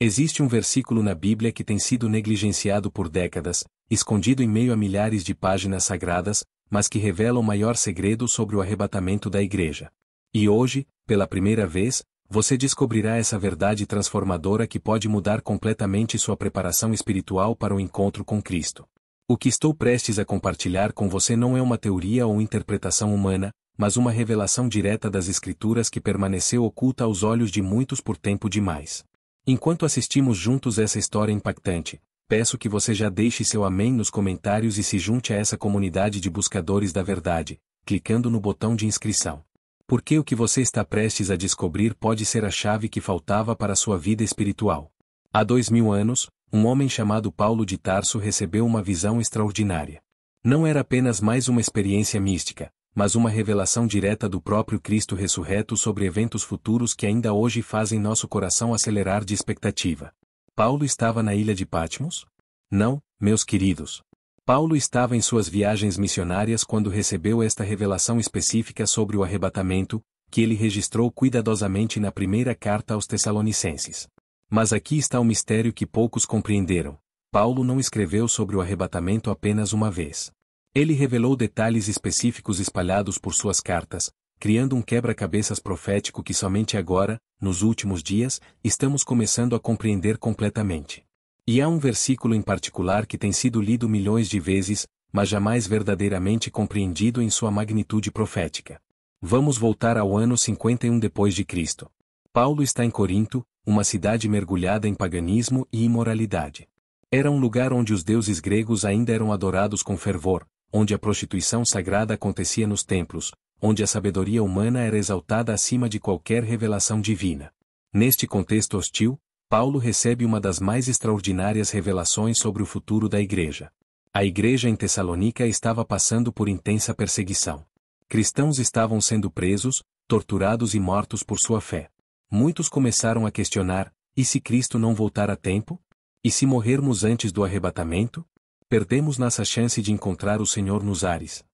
Existe um versículo na Bíblia que tem sido negligenciado por décadas, escondido em meio a milhares de páginas sagradas, mas que revela o maior segredo sobre o arrebatamento da Igreja. E hoje, pela primeira vez, você descobrirá essa verdade transformadora que pode mudar completamente sua preparação espiritual para o encontro com Cristo. O que estou prestes a compartilhar com você não é uma teoria ou interpretação humana, mas uma revelação direta das Escrituras que permaneceu oculta aos olhos de muitos por tempo demais. Enquanto assistimos juntos essa história impactante, peço que você já deixe seu amém nos comentários e se junte a essa comunidade de buscadores da verdade, clicando no botão de inscrição. Porque o que você está prestes a descobrir pode ser a chave que faltava para a sua vida espiritual. Há 2000 anos, um homem chamado Paulo de Tarso recebeu uma visão extraordinária. Não era apenas mais uma experiência mística, mas uma revelação direta do próprio Cristo ressurreto sobre eventos futuros que ainda hoje fazem nosso coração acelerar de expectativa. Paulo estava na ilha de Patmos? Não, meus queridos. Paulo estava em suas viagens missionárias quando recebeu esta revelação específica sobre o arrebatamento, que ele registrou cuidadosamente na primeira carta aos Tessalonicenses. Mas aqui está o mistério que poucos compreenderam. Paulo não escreveu sobre o arrebatamento apenas uma vez. Ele revelou detalhes específicos espalhados por suas cartas, criando um quebra-cabeças profético que somente agora, nos últimos dias, estamos começando a compreender completamente. E há um versículo em particular que tem sido lido milhões de vezes, mas jamais verdadeiramente compreendido em sua magnitude profética. Vamos voltar ao ano 51 depois de Cristo. Paulo está em Corinto, uma cidade mergulhada em paganismo e imoralidade. Era um lugar onde os deuses gregos ainda eram adorados com fervor, onde a prostituição sagrada acontecia nos templos, onde a sabedoria humana era exaltada acima de qualquer revelação divina. Neste contexto hostil, Paulo recebe uma das mais extraordinárias revelações sobre o futuro da Igreja. A Igreja em Tessalônica estava passando por intensa perseguição. Cristãos estavam sendo presos, torturados e mortos por sua fé. Muitos começaram a questionar: e se Cristo não voltar a tempo? E se morrermos antes do arrebatamento? Perdemos nossa chance de encontrar o Senhor nos ares.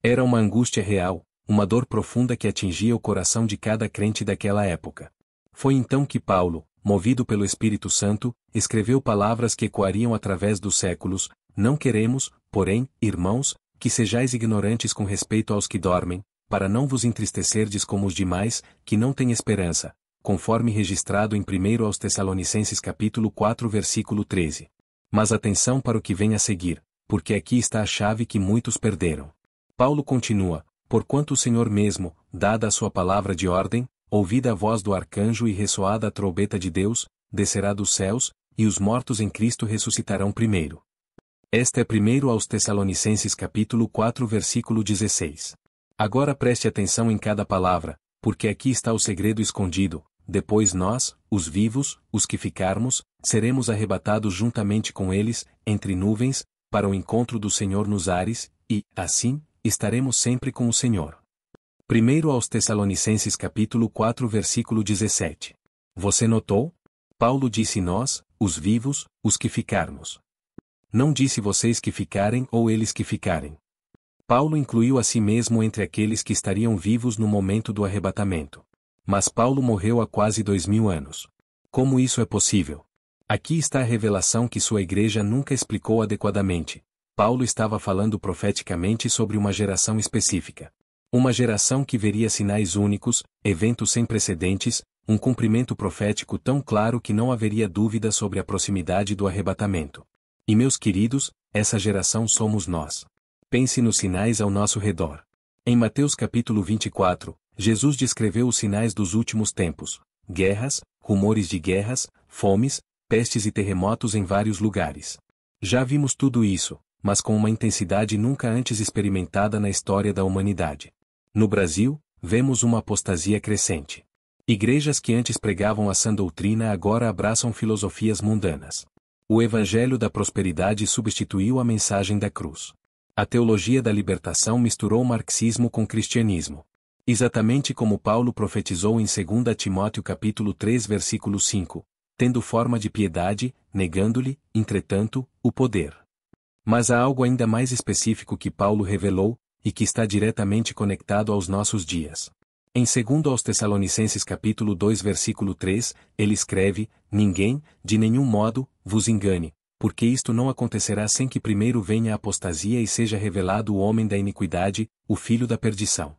Era uma angústia real, uma dor profunda que atingia o coração de cada crente daquela época. Foi então que Paulo, movido pelo Espírito Santo, escreveu palavras que ecoariam através dos séculos: não queremos, porém, irmãos, que sejais ignorantes com respeito aos que dormem, para não vos entristecerdes como os demais, que não têm esperança, conforme registrado em 1 aos Tessalonicenses capítulo 4 versículo 13. Mas atenção para o que vem a seguir, porque aqui está a chave que muitos perderam. Paulo continua: porquanto o Senhor mesmo, dada a sua palavra de ordem, ouvida a voz do arcanjo e ressoada a trombeta de Deus, descerá dos céus, e os mortos em Cristo ressuscitarão primeiro. Esta é 1 aos Tessalonicenses capítulo 4 versículo 16. Agora preste atenção em cada palavra, porque aqui está o segredo escondido. Depois nós, os vivos, os que ficarmos, seremos arrebatados juntamente com eles, entre nuvens, para o encontro do Senhor nos ares, e, assim, estaremos sempre com o Senhor. 1 aos Tessalonicenses capítulo 4 versículo 17. Você notou? Paulo disse nós, os vivos, os que ficarmos. Não disse vocês que ficarem ou eles que ficarem. Paulo incluiu a si mesmo entre aqueles que estariam vivos no momento do arrebatamento. Mas Paulo morreu há quase 2000 anos. Como isso é possível? Aqui está a revelação que sua igreja nunca explicou adequadamente. Paulo estava falando profeticamente sobre uma geração específica. Uma geração que veria sinais únicos, eventos sem precedentes, um cumprimento profético tão claro que não haveria dúvida sobre a proximidade do arrebatamento. E meus queridos, essa geração somos nós. Pense nos sinais ao nosso redor. Em Mateus capítulo 24, Jesus descreveu os sinais dos últimos tempos: guerras, rumores de guerras, fomes, pestes e terremotos em vários lugares. Já vimos tudo isso, mas com uma intensidade nunca antes experimentada na história da humanidade. No Brasil, vemos uma apostasia crescente. Igrejas que antes pregavam a sã doutrina agora abraçam filosofias mundanas. O evangelho da prosperidade substituiu a mensagem da cruz. A teologia da libertação misturou marxismo com cristianismo. Exatamente como Paulo profetizou em 2 Timóteo capítulo 3 versículo 5, tendo forma de piedade, negando-lhe, entretanto, o poder. Mas há algo ainda mais específico que Paulo revelou, e que está diretamente conectado aos nossos dias. Em 2 aos Tessalonicenses capítulo 2 versículo 3, ele escreve: ninguém, de nenhum modo, vos engane, porque isto não acontecerá sem que primeiro venha a apostasia e seja revelado o homem da iniquidade, o filho da perdição.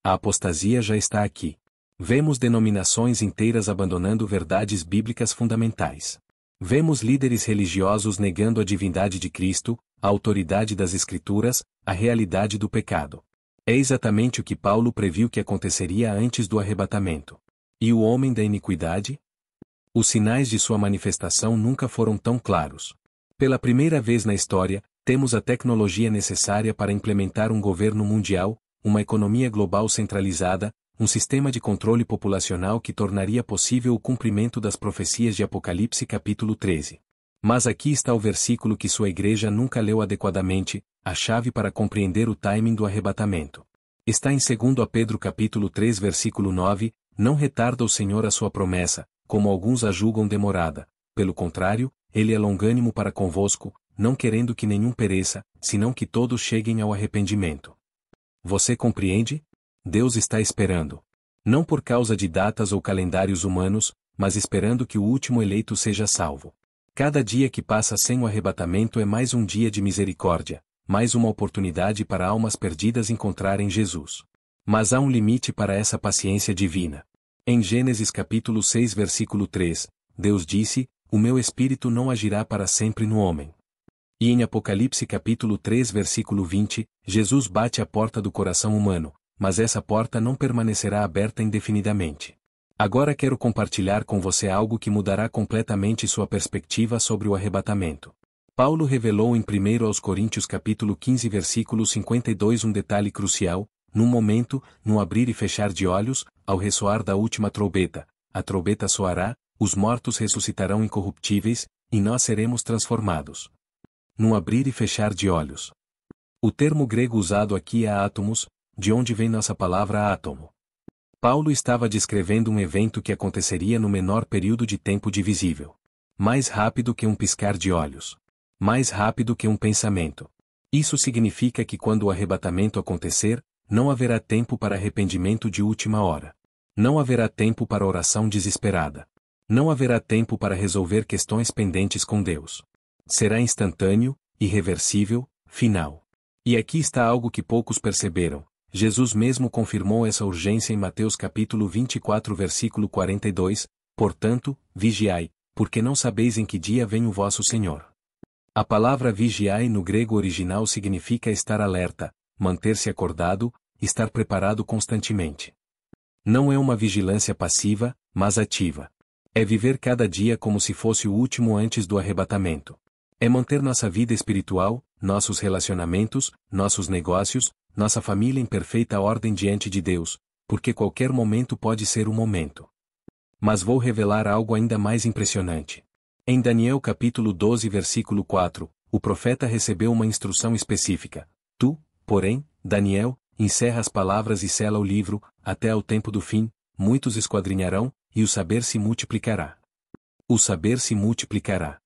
A apostasia já está aqui. Vemos denominações inteiras abandonando verdades bíblicas fundamentais. Vemos líderes religiosos negando a divindade de Cristo, a autoridade das Escrituras, a realidade do pecado. É exatamente o que Paulo previu que aconteceria antes do arrebatamento. E o homem da iniquidade? Os sinais de sua manifestação nunca foram tão claros. Pela primeira vez na história, temos a tecnologia necessária para implementar um governo mundial, uma economia global centralizada, um sistema de controle populacional que tornaria possível o cumprimento das profecias de Apocalipse capítulo 13. Mas aqui está o versículo que sua igreja nunca leu adequadamente, a chave para compreender o timing do arrebatamento. Está em 2 Pedro capítulo 3 versículo 9, não retarda o Senhor a sua promessa, como alguns a julgam demorada, pelo contrário, ele é longânimo para convosco, não querendo que nenhum pereça, senão que todos cheguem ao arrependimento. Você compreende? Deus está esperando. Não por causa de datas ou calendários humanos, mas esperando que o último eleito seja salvo. Cada dia que passa sem o arrebatamento é mais um dia de misericórdia, mais uma oportunidade para almas perdidas encontrarem Jesus. Mas há um limite para essa paciência divina. Em Gênesis capítulo 6 versículo 3, Deus disse: o meu espírito não agirá para sempre no homem. E em Apocalipse capítulo 3 versículo 20, Jesus bate à porta do coração humano, mas essa porta não permanecerá aberta indefinidamente. Agora quero compartilhar com você algo que mudará completamente sua perspectiva sobre o arrebatamento. Paulo revelou em 1 aos Coríntios capítulo 15 versículo 52 um detalhe crucial: num momento, no abrir e fechar de olhos, ao ressoar da última trombeta, a trombeta soará, os mortos ressuscitarão incorruptíveis, e nós seremos transformados. Num abrir e fechar de olhos. O termo grego usado aqui é átomos, de onde vem nossa palavra átomo. Paulo estava descrevendo um evento que aconteceria no menor período de tempo divisível. Mais rápido que um piscar de olhos. Mais rápido que um pensamento. Isso significa que quando o arrebatamento acontecer, não haverá tempo para arrependimento de última hora. Não haverá tempo para oração desesperada. Não haverá tempo para resolver questões pendentes com Deus. Será instantâneo, irreversível, final. E aqui está algo que poucos perceberam. Jesus mesmo confirmou essa urgência em Mateus capítulo 24 versículo 42, portanto, vigiai, porque não sabeis em que dia vem o vosso Senhor. A palavra vigiai no grego original significa estar alerta, manter-se acordado, estar preparado constantemente. Não é uma vigilância passiva, mas ativa. É viver cada dia como se fosse o último antes do arrebatamento. É manter nossa vida espiritual, nossos relacionamentos, nossos negócios, nossa família em perfeita ordem diante de Deus, porque qualquer momento pode ser o momento. Mas vou revelar algo ainda mais impressionante. Em Daniel capítulo 12 versículo 4, o profeta recebeu uma instrução específica. Tu, porém, Daniel, encerra as palavras e sela o livro, até ao tempo do fim, muitos esquadrinharão, e o saber se multiplicará. O saber se multiplicará.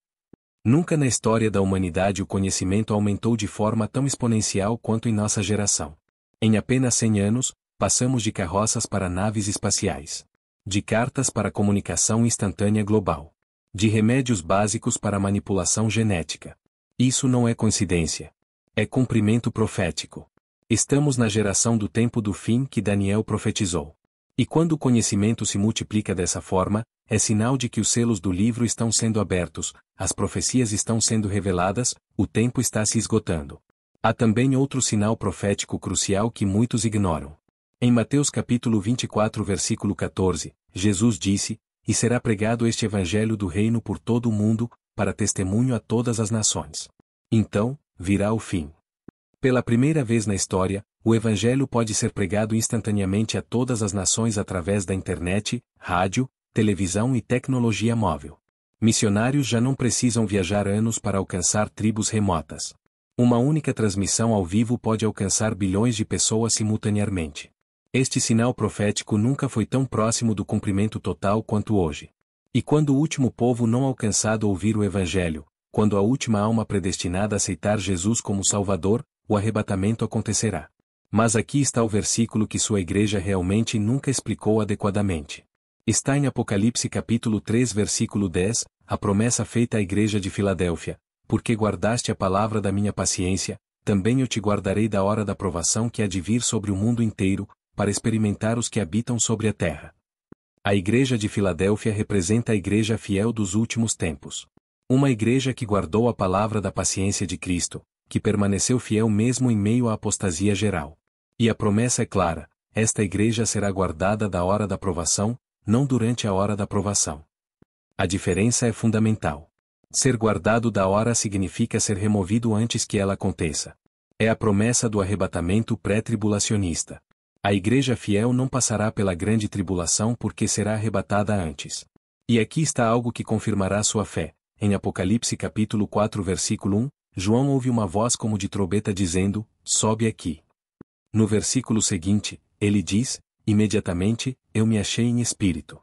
Nunca na história da humanidade o conhecimento aumentou de forma tão exponencial quanto em nossa geração. Em apenas 100 anos, passamos de carroças para naves espaciais. De cartas para comunicação instantânea global. De remédios básicos para manipulação genética. Isso não é coincidência. É cumprimento profético. Estamos na geração do tempo do fim que Daniel profetizou. E quando o conhecimento se multiplica dessa forma, é sinal de que os selos do livro estão sendo abertos, as profecias estão sendo reveladas, o tempo está se esgotando. Há também outro sinal profético crucial que muitos ignoram. Em Mateus capítulo 24 versículo 14, Jesus disse: e será pregado este evangelho do reino por todo o mundo, para testemunho a todas as nações. Então, virá o fim. Pela primeira vez na história, o evangelho pode ser pregado instantaneamente a todas as nações através da internet, rádio, televisão e tecnologia móvel. Missionários já não precisam viajar anos para alcançar tribos remotas. Uma única transmissão ao vivo pode alcançar bilhões de pessoas simultaneamente. Este sinal profético nunca foi tão próximo do cumprimento total quanto hoje. E quando o último povo não alcançado ouvir o evangelho, quando a última alma predestinada aceitar Jesus como Salvador, o arrebatamento acontecerá. Mas aqui está o versículo que sua igreja realmente nunca explicou adequadamente. Está em Apocalipse capítulo 3 versículo 10, a promessa feita à igreja de Filadélfia: porque guardaste a palavra da minha paciência, também eu te guardarei da hora da provação que há de vir sobre o mundo inteiro, para experimentar os que habitam sobre a terra. A igreja de Filadélfia representa a igreja fiel dos últimos tempos. Uma igreja que guardou a palavra da paciência de Cristo, que permaneceu fiel mesmo em meio à apostasia geral. E a promessa é clara: esta igreja será guardada da hora da provação, não durante a hora da provação. A diferença é fundamental. Ser guardado da hora significa ser removido antes que ela aconteça. É a promessa do arrebatamento pré-tribulacionista. A igreja fiel não passará pela grande tribulação porque será arrebatada antes. E aqui está algo que confirmará sua fé. Em Apocalipse capítulo 4 versículo 1, João ouve uma voz como de trombeta dizendo: sobe aqui. No versículo seguinte, ele diz: imediatamente, eu me achei em espírito.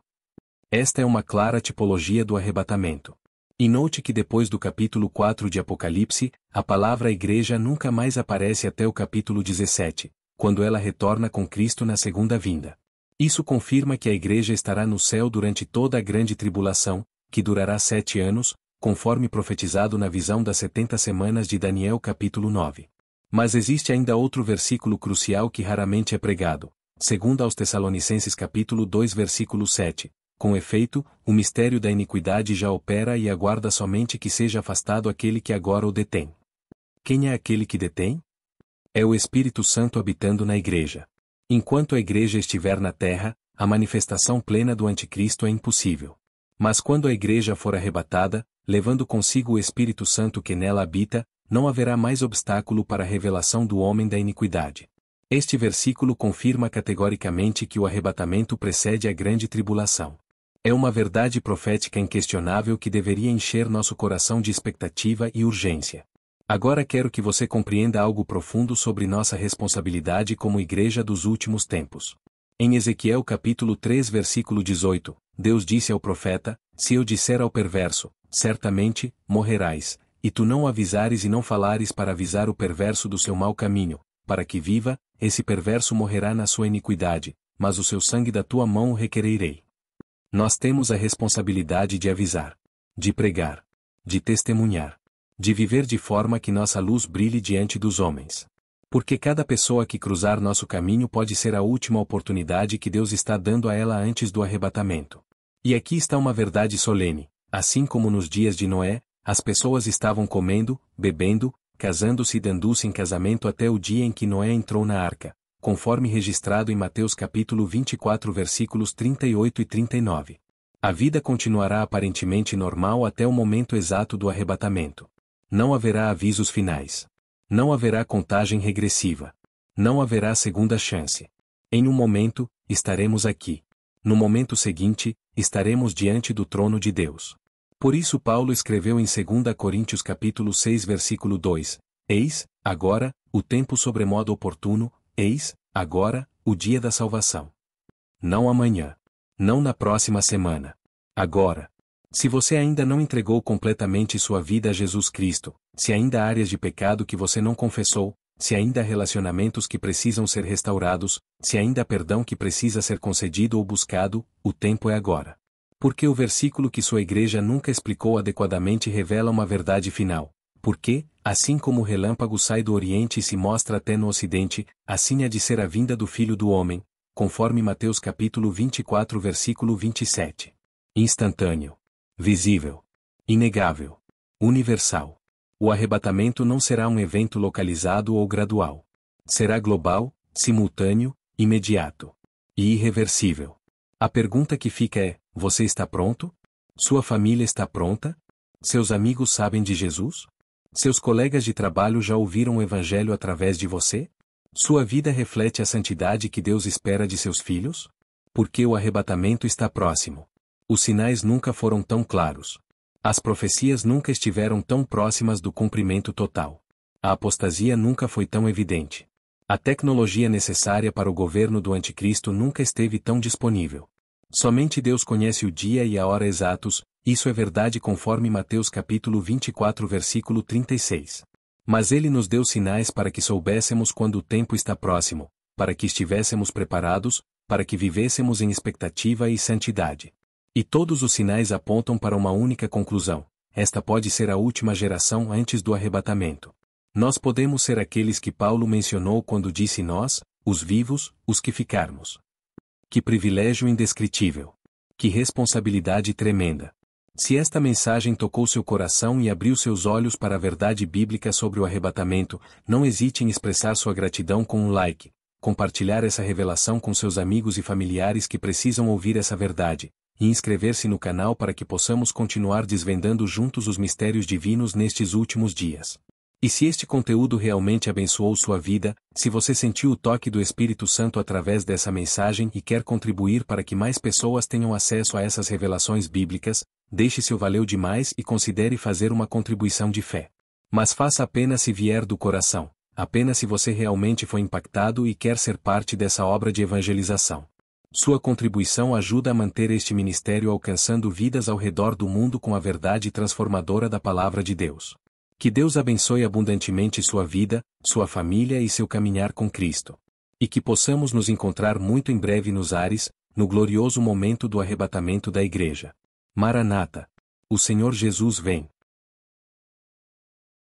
Esta é uma clara tipologia do arrebatamento. E note que depois do capítulo 4 de Apocalipse, a palavra igreja nunca mais aparece até o capítulo 17, quando ela retorna com Cristo na segunda vinda. Isso confirma que a igreja estará no céu durante toda a grande tribulação, que durará 7 anos, conforme profetizado na visão das 70 semanas de Daniel capítulo 9. Mas existe ainda outro versículo crucial que raramente é pregado, segundo aos Tessalonicenses capítulo 2 versículo 7. Com efeito, o mistério da iniquidade já opera e aguarda somente que seja afastado aquele que agora o detém. Quem é aquele que detém? É o Espírito Santo habitando na igreja. Enquanto a igreja estiver na terra, a manifestação plena do anticristo é impossível. Mas quando a igreja for arrebatada, levando consigo o Espírito Santo que nela habita, não haverá mais obstáculo para a revelação do homem da iniquidade. Este versículo confirma categoricamente que o arrebatamento precede a grande tribulação. É uma verdade profética inquestionável que deveria encher nosso coração de expectativa e urgência. Agora quero que você compreenda algo profundo sobre nossa responsabilidade como igreja dos últimos tempos. Em Ezequiel capítulo 3 versículo 18, Deus disse ao profeta: se eu disser ao perverso, certamente, morrerás, e tu não o avisares e não falares para avisar o perverso do seu mau caminho, para que viva, esse perverso morrerá na sua iniquidade, mas o seu sangue da tua mão o requererei. Nós temos a responsabilidade de avisar, de pregar, de testemunhar, de viver de forma que nossa luz brilhe diante dos homens. Porque cada pessoa que cruzar nosso caminho pode ser a última oportunidade que Deus está dando a ela antes do arrebatamento. E aqui está uma verdade solene: assim como nos dias de Noé, as pessoas estavam comendo, bebendo, casando-se e dando-se em casamento até o dia em que Noé entrou na arca, conforme registrado em Mateus capítulo 24 versículos 38 e 39. A vida continuará aparentemente normal até o momento exato do arrebatamento. Não haverá avisos finais. Não haverá contagem regressiva. Não haverá segunda chance. Em um momento, estaremos aqui. No momento seguinte, estaremos diante do trono de Deus. Por isso Paulo escreveu em 2 Coríntios capítulo 6 versículo 2, eis, agora, o tempo sobremodo oportuno, eis, agora, o dia da salvação. Não amanhã. Não na próxima semana. Agora. Se você ainda não entregou completamente sua vida a Jesus Cristo, se ainda há áreas de pecado que você não confessou, se ainda há relacionamentos que precisam ser restaurados, se ainda há perdão que precisa ser concedido ou buscado, o tempo é agora. Porque o versículo que sua igreja nunca explicou adequadamente revela uma verdade final. Porque, assim como o relâmpago sai do Oriente e se mostra até no Ocidente, assim há de ser a vinda do Filho do Homem, conforme Mateus capítulo 24 versículo 27. Instantâneo. Visível. Inegável. Universal. O arrebatamento não será um evento localizado ou gradual. Será global, simultâneo, imediato. E irreversível. A pergunta que fica é: você está pronto? Sua família está pronta? Seus amigos sabem de Jesus? Seus colegas de trabalho já ouviram o Evangelho através de você? Sua vida reflete a santidade que Deus espera de seus filhos? Porque o arrebatamento está próximo. Os sinais nunca foram tão claros. As profecias nunca estiveram tão próximas do cumprimento total. A apostasia nunca foi tão evidente. A tecnologia necessária para o governo do anticristo nunca esteve tão disponível. Somente Deus conhece o dia e a hora exatos, isso é verdade conforme Mateus capítulo 24 versículo 36. Mas ele nos deu sinais para que soubéssemos quando o tempo está próximo, para que estivéssemos preparados, para que vivêssemos em expectativa e santidade. E todos os sinais apontam para uma única conclusão: esta pode ser a última geração antes do arrebatamento. Nós podemos ser aqueles que Paulo mencionou quando disse nós, os vivos, os que ficarmos. Que privilégio indescritível! Que responsabilidade tremenda! Se esta mensagem tocou seu coração e abriu seus olhos para a verdade bíblica sobre o arrebatamento, não hesite em expressar sua gratidão com um like, compartilhar essa revelação com seus amigos e familiares que precisam ouvir essa verdade, e inscrever-se no canal para que possamos continuar desvendando juntos os mistérios divinos nestes últimos dias. E se este conteúdo realmente abençoou sua vida, se você sentiu o toque do Espírito Santo através dessa mensagem e quer contribuir para que mais pessoas tenham acesso a essas revelações bíblicas, deixe seu valeu demais e considere fazer uma contribuição de fé. Mas faça apenas se vier do coração, apenas se você realmente foi impactado e quer ser parte dessa obra de evangelização. Sua contribuição ajuda a manter este ministério alcançando vidas ao redor do mundo com a verdade transformadora da Palavra de Deus. Que Deus abençoe abundantemente sua vida, sua família e seu caminhar com Cristo. E que possamos nos encontrar muito em breve nos ares, no glorioso momento do arrebatamento da Igreja. Maranata! O Senhor Jesus vem.